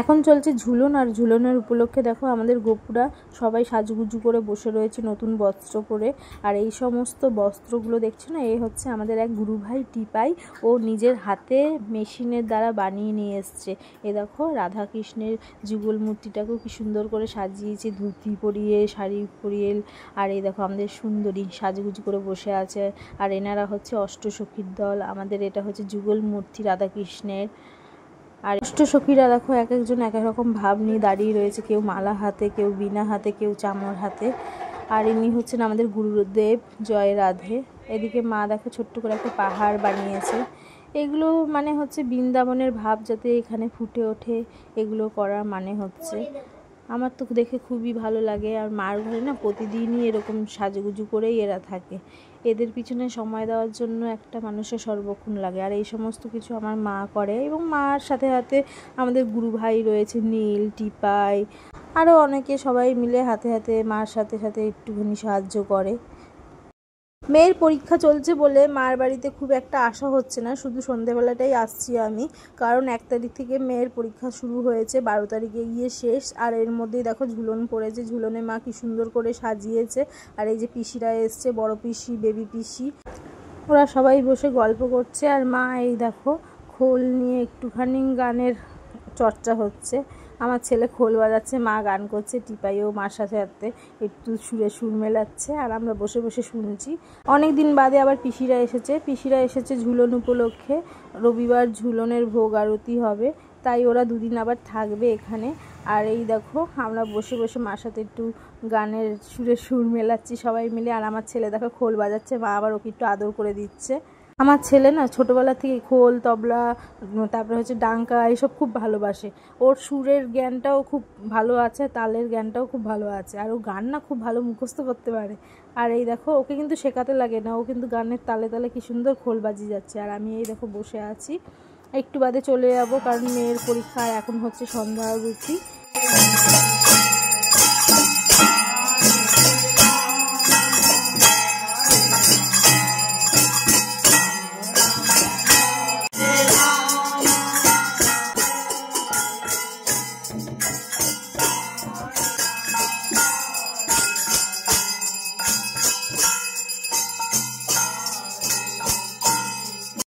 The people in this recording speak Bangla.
এখন চলছে ঝুলন, আর ঝুলনের উপলক্ষে দেখো আমাদের গোপুরা সবাই সাজুগুজু করে বসে রয়েছে নতুন বস্ত্র পরে। আর এই সমস্ত বস্ত্রগুলো দেখছো না, এই হচ্ছে আমাদের এক গুরু ভাই টিপাই, ও নিজের হাতে মেশিনের দ্বারা বানিয়ে নিয়ে এসছে। এ দেখো রাধা কৃষ্ণের যুগল মূর্তিটাকেও কি সুন্দর করে সাজিয়েছে, ধুতি পরিয়ে শাড়ি পরিয়ে। আর এই দেখো আমাদের সুন্দরী সাজুগুজু করে বসে আছে। আর এনারা হচ্ছে অষ্টসখীর দল। আমাদের এটা হচ্ছে যুগল মূর্তি রাধা কৃষ্ণের। আর অষ্টসখীরা দেখো এক একজন এক এক রকম ভাব নিয়ে দাঁড়িয়ে রয়েছে, কেউ মালা হাতে, কেউ বিনা হাতে, কেউ চামর হাতে। আর ইনি হচ্ছেন আমাদের গুরুদেব জয় রাধে। এদিকে মা দেখো ছোট্ট করে একটা পাহাড় বানিয়েছে। এগুলো মানে হচ্ছে বৃন্দাবনের ভাব যাতে এখানে ফুটে ওঠে, এগুলো করার মানে হচ্ছে। আমার তো দেখে খুবই ভালো লাগে। আর মার ঘরে না প্রতিদিনই এরকম সাজুগুজু করেই এরা থাকে। এদের পিছনে সময় দেওয়ার জন্য একটা মানুষের সর্বক্ষণ লাগে। আর এই সমস্ত কিছু আমার মা করে, এবং মার সাথে সাথে আমাদের গুরু ভাই রয়েছে নীল, টিপাই, আরও অনেকে, সবাই মিলে হাতে হাতে মার সাথে সাথে একটুখানি সাহায্য করে। মেয়ের পরীক্ষা চলছে বলে মার বাড়িতে খুব একটা আসা হচ্ছে না, শুধু সন্ধেবেলাটাই আসছি আমি। কারণ 1 তারিখ থেকে মেয়ের পরীক্ষা শুরু হয়েছে, 12 তারিখে গিয়ে শেষ। আর এর মধ্যেই দেখো ঝুলন পড়েছে, ঝুলনে মা কি সুন্দর করে সাজিয়েছে। আর এই যে পিসিরা এসছে, বড় পিসি, বেবি পিসি, ওরা সবাই বসে গল্প করছে। আর মা এই দেখো খোল নিয়ে একটুখানি গানের চর্চা হচ্ছে। আমার ছেলে খোল বাজাচ্ছে, মা গান করছে, টিপাইও মার সাথে সাথে একটু সুরে সুর মেলাচ্ছে। আর আমরা বসে বসে শুনছি। অনেক দিন বাদে আবার পিসিরা এসেছে ঝুলন উপলক্ষে। রবিবার ঝুলনের ভোগ আরতি হবে, তাই ওরা 2 দিন আবার থাকবে এখানে। আর এই দেখো আমরা বসে বসে মার সাথে একটু গানের সুরে সুর মেলাচ্ছি সবাই মিলে। আর আমার ছেলে দেখো খোল বাজাচ্ছে, মা আবার ওকে একটু আদর করে দিচ্ছে। আমার ছেলে না ছোটোবেলা থেকে খোল, তবলা, তারপরে হচ্ছে ডাঙ্কা, এইসব খুব ভালোবাসে। ওর সুরের জ্ঞানটাও খুব ভালো আছে, তালের জ্ঞানটাও খুব ভালো আছে। আর ও গান না খুব ভালো মুখস্থ করতে পারে। আর এই দেখো ওকে কিন্তু শেখাতে লাগে না, ও কিন্তু গানের তালে তালে কি সুন্দর খোল বাজিয়ে যাচ্ছে। আর আমি এই দেখো বসে আছি, একটু বাদে চলে যাবো, কারণ মেয়ের পরীক্ষা। আর এখন হচ্ছে সন্ধ্যা আরতি।